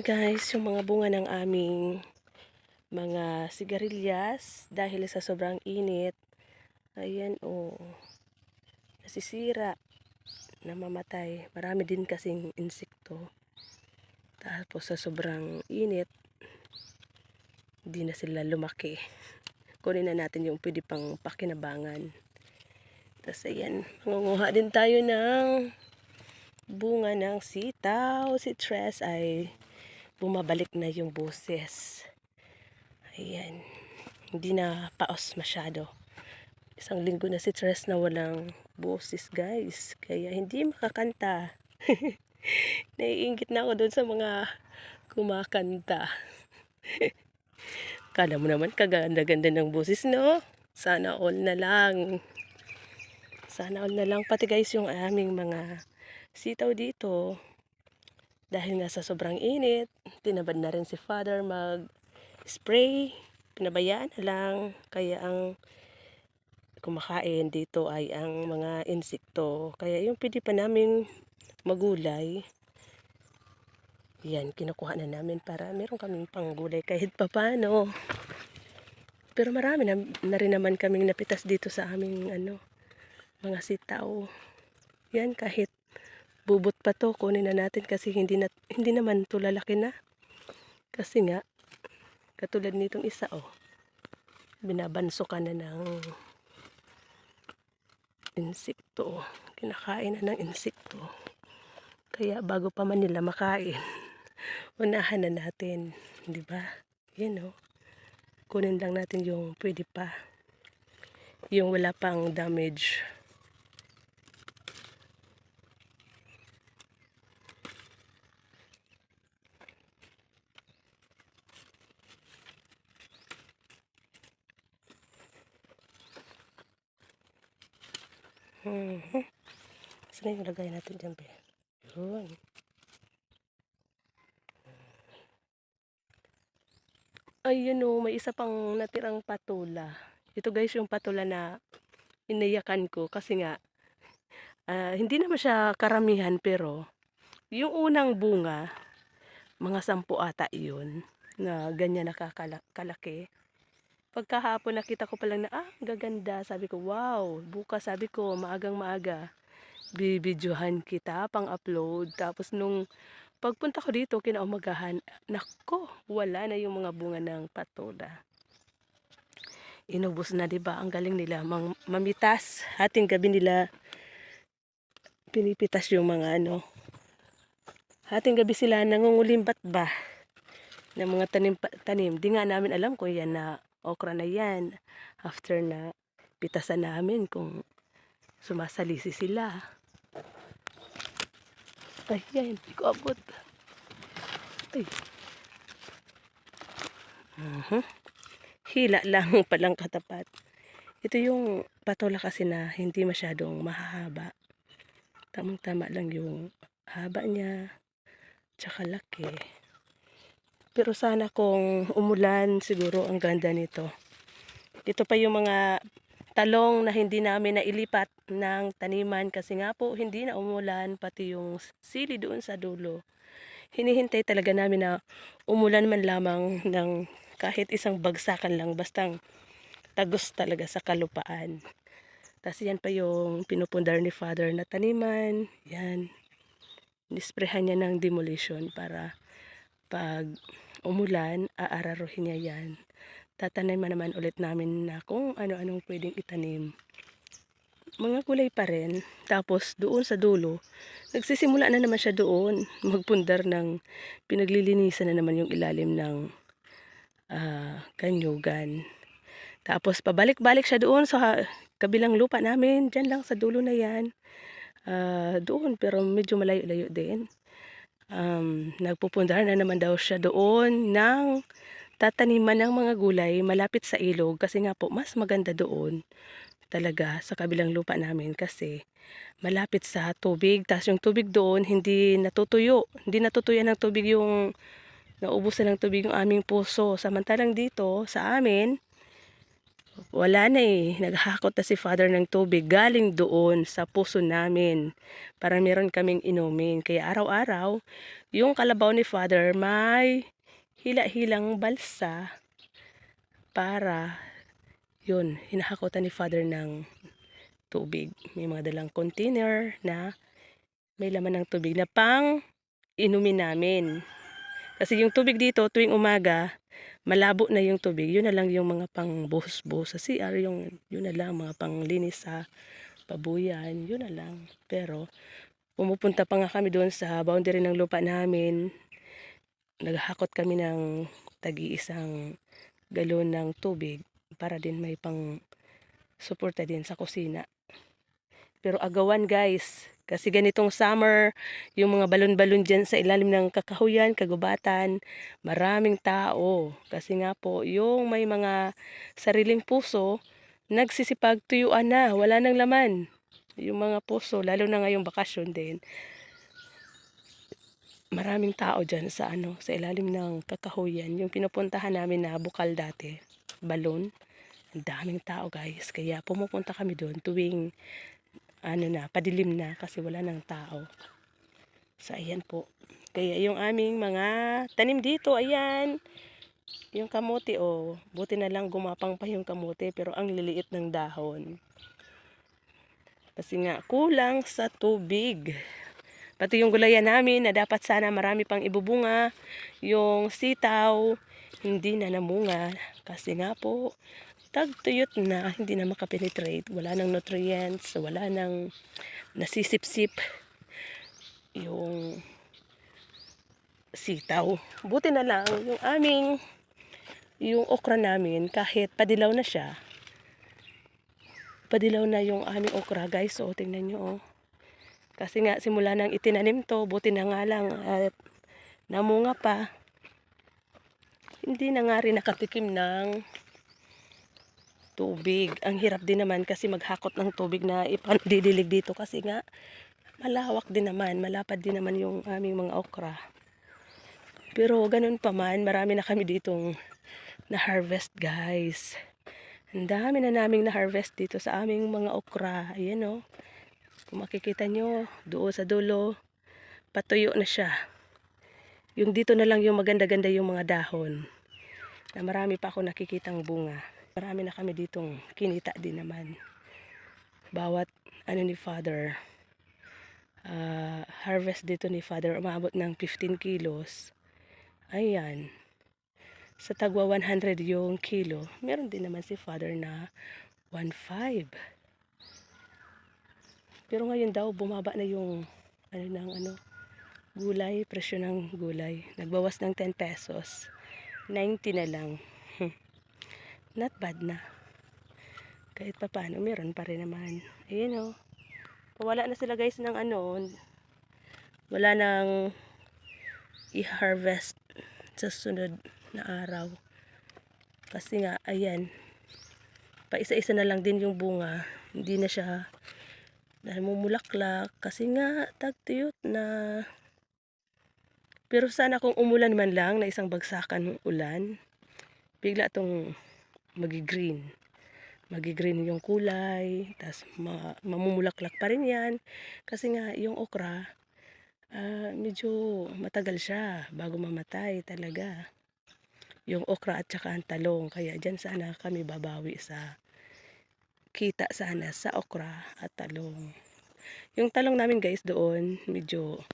Guys, yung mga bunga ng aming mga sigarilyas dahil sa sobrang init, ayan nasisira, namamatay. Marami din kasing insekto. Tapos sa sobrang init, hindi na sila lumaki. Kunin na natin yung pwede pang pakinabangan. Tapos ayan, mangunguha din tayo ng bunga ng sitaw. Si Tres ay bumabalik na yung boses. Ayan, hindi na paos masyado. Isang linggo na si Tres na walang boses, guys. Kaya hindi makakanta. Naiingit na ako doon sa mga kumakanta. Kala mo naman kaganda-ganda ng boses, no? Sana all na lang. Sana all na lang. Pati guys, yung aming mga sitaw dito. Dahil nga sa sobrang init, tinabad na rin si Father mag-spray. Pinabayaan na lang. Kaya ang kumakain dito ay ang mga insekto. Kaya yung pwede pa namin magulay, yan, kinukuha na namin para meron kaming panggulay kahit papano. Pero marami na rin naman kaming napitas dito sa aming mga sitaw. Yan, kahit bubot pa to, kunin na natin kasi hindi naman to lalaki na. Kasi nga, katulad nitong isa, binabanso ka na ng insekto. Kinakain na ng insekto. Kaya bago pa man nila makain, unahan na natin, 'di ba? Yan kunin lang natin yung pwede pa. Yung wala pang damage. Saan yung lagay natin dyan, be? Yun. Ayun may isa pang natirang patula. Ito guys yung patula na inayakan ko kasi nga hindi naman siya karamihan pero yung unang bunga, mga 10 ata yun na ganyan nakakalaki. Pagkahapon nakita ko pa lang na gaganda. Sabi ko, wow, bukas sabi ko maagang maaga bibidyohan kita pang upload. Tapos nung pagpunta ko dito kinaumagahan, nako, wala na yung mga bunga ng patula. Inubos na, 'di ba? Ang galing nila mamitas. Hating gabi nila pinipitas yung mga Hating gabi sila nangungulimbat ba ng mga tanim. Di nga namin alam kung yan na okra na yan. After na pitasan namin kung sumasalisi sila. Ayan, hindi ko abot. Ay. Hila lang palang katapat. Ito yung patola kasi na hindi masyadong mahahaba. Tamang-tama lang yung haba niya. Tsaka laki. Pero sana kung umulan, siguro ang ganda nito. Ito pa yung mga talong na hindi namin nailipat ng taniman kasi nga po hindi na umulan, pati yung sili doon sa dulo. Hinihintay talaga namin na umulan man lamang ng kahit isang bagsakan lang, bastang tagos talaga sa kalupaan. Tapos yan pa yung pinupundar ni Father na taniman. Yan. Nisprehan niya ng demolition para pag umulan, aararuhin niya yan. Tataniman naman ulit namin na kung ano-anong pwedeng itanim. Mga gulay pa rin. Tapos doon sa dulo, nagsisimula na naman siya doon magpundar ng pinaglilinisan na naman yung ilalim ng kanyugan. Tapos pabalik-balik siya doon sa kabilang lupa namin. Diyan lang sa dulo na yan. Doon pero medyo malayo-layo din. Nagpupundar na naman daw siya doon ng tataniman ng mga gulay malapit sa ilog. Kasi nga po mas maganda doon talaga sa kabilang lupa namin kasi malapit sa tubig. Tapos yung tubig doon hindi natutuyo. Hindi natutuyan ng tubig yung naubusan ng tubig yung aming puso. Samantalang dito sa amin, Wala na eh, naghakot na si Father ng tubig galing doon sa puso namin para meron kaming inumin. Kaya araw-araw, yung kalabaw ni Father may hila-hilang balsa para yun, hinahakotan ni Father ng tubig. May mga dalang container na may laman ng tubig na pang inumin namin. Kasi yung tubig dito tuwing umaga, malabo na yung tubig. Yun na lang yung mga pang buhos-buhos sa CR, yun na lang mga panglinis sa pabuyan, yun na lang. Pero pumupunta pa nga kami doon sa boundary ng lupa namin. Naghakot kami ng tagi-isang galon ng tubig para din may pang suporta din sa kusina. Pero agawan guys, kasi ganitong summer, yung mga balon-balon dyan sa ilalim ng kakahuyan, kagubatan, maraming tao. Kasi nga po, yung may mga sariling puso, nagsisipagtuyuan na, wala nang laman. Yung mga puso, lalo na ngayong bakasyon din. Maraming tao dyan sa sa ilalim ng kakahuyan. Yung pinupuntahan namin na bukal dati, balon. Ang daming tao guys, kaya pumupunta kami doon tuwing padilim na kasi wala nang tao. So ayan po. Kaya yung aming mga tanim dito, ayan. Yung kamote buti na lang gumapang pa yung kamote pero ang liliit ng dahon. Kasi nga kulang sa tubig. Pati yung gulayan namin na dapat sana marami pang ibubunga. Yung sitaw, hindi na namunga. Kasi nga po, tagtuyot na, hindi na makapenetrate. Wala nang nutrients, wala nang nasisip-sip yung sitaw. Buti na lang yung okra namin kahit padilaw na siya. Padilaw na yung aming okra guys. So tingnan nyo Kasi nga simula nang itinanim to, buti na nga lang at namunga pa. Hindi na nga rin nakatikim ng tubig. Ang hirap din naman kasi maghakot ng tubig na ipandidilig dito kasi nga malawak din naman, malapad din naman yung aming mga okra. Pero ganun pa man, marami na kami ditong na-harvest guys. Ang dami na naming na-harvest dito sa aming mga okra. Ayan kung makikita nyo, doon sa dulo, patuyo na siya. Yung dito na lang yung maganda-ganda yung mga dahon. Na marami pa ako nakikitang bunga. Marami na kami ditong kinita din naman. Bawat ni Father, harvest dito ni Father, umabot ng 15 kilos. Ayan. Sa tagwa 100 yung kilo. Meron din naman si Father na 1.5. Pero ngayon daw, bumaba na yung gulay, presyo ng gulay. Nagbawas ng 10 pesos. 90 na lang. Not bad na. Kahit pa paano, meron pa rin naman. Ayan wala na sila guys ng wala nang i-harvest sa sunod na araw. Kasi nga, ayan, pa isa-isa na lang din yung bunga. Hindi na siya namumulaklak kasi nga tagtuyot na. Pero sana kung umulan man lang na isang bagsakan ng ulan, bigla tong magi-green. Magi-green yung kulay, tas mamumulaklak pa rin yan. Kasi nga yung okra, medyo matagal siya bago mamatay talaga. Yung okra at saka ang talong. Kaya dyan sana kami babawi sa kita sana sa okra at talong. Yung talong namin guys doon, medyo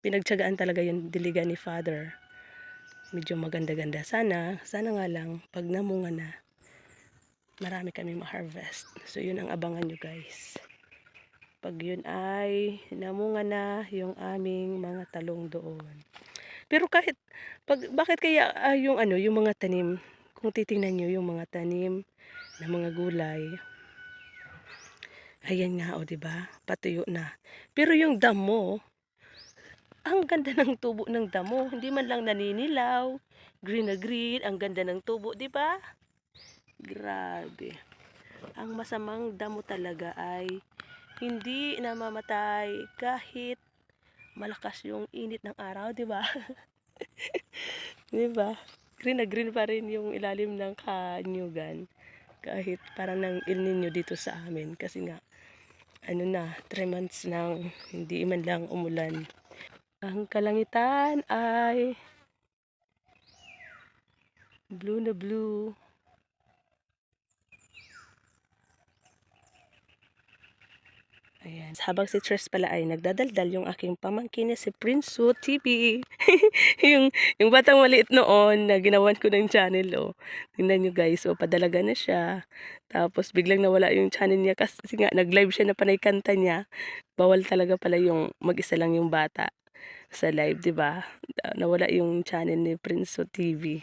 pinagtiyagaan talaga yung diligan ni Father. Medyo maganda-ganda. Sana nga lang, pag namunga na, marami kami ma-harvest. So yun ang abangan nyo guys. Pag yun ay namunga na yung aming mga talong doon. Pero bakit kaya yung mga tanim, kung titingnan nyo yung mga tanim na mga gulay, ayan nga diba? Patuyo na. Pero yung damo, ang ganda ng tubo ng damo, hindi man lang naninilaw, green na green, ang ganda ng tubo, diba? Grabe. Ang masamang damo talaga ay hindi namamatay kahit malakas yung init ng araw, diba? Diba? Green na green pa rin yung ilalim ng kanyugan. kahit parang nang El Nino dito sa amin kasi nga ano na 3 months nang hindi man lang umulan. Ang kalangitan ay blue na blue. Ayan. Habang si Tres pala ay nagdadaldal yung aking pamangkin na si Prinso TV. yung batang maliit noon na ginawan ko ng channel, oh. Tingnan nyo guys, oh, padalaga na siya. Tapos biglang nawala yung channel niya kasi nga nag-live siya na panay kanta niya. Bawal talaga pala yung mag-isa lang yung bata sa live, 'di ba? Nawala yung channel ni Prinso TV.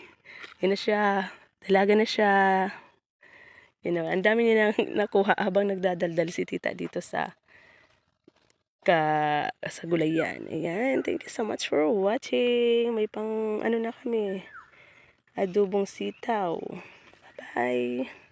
Yun na siya. Dalaga na siya. Ang dami niya nang nakuha habang nagdadaldal si tita dito sa gulayan. Ayan, thank you so much for watching. May pang ano na kami, adobong sitaw. Bye.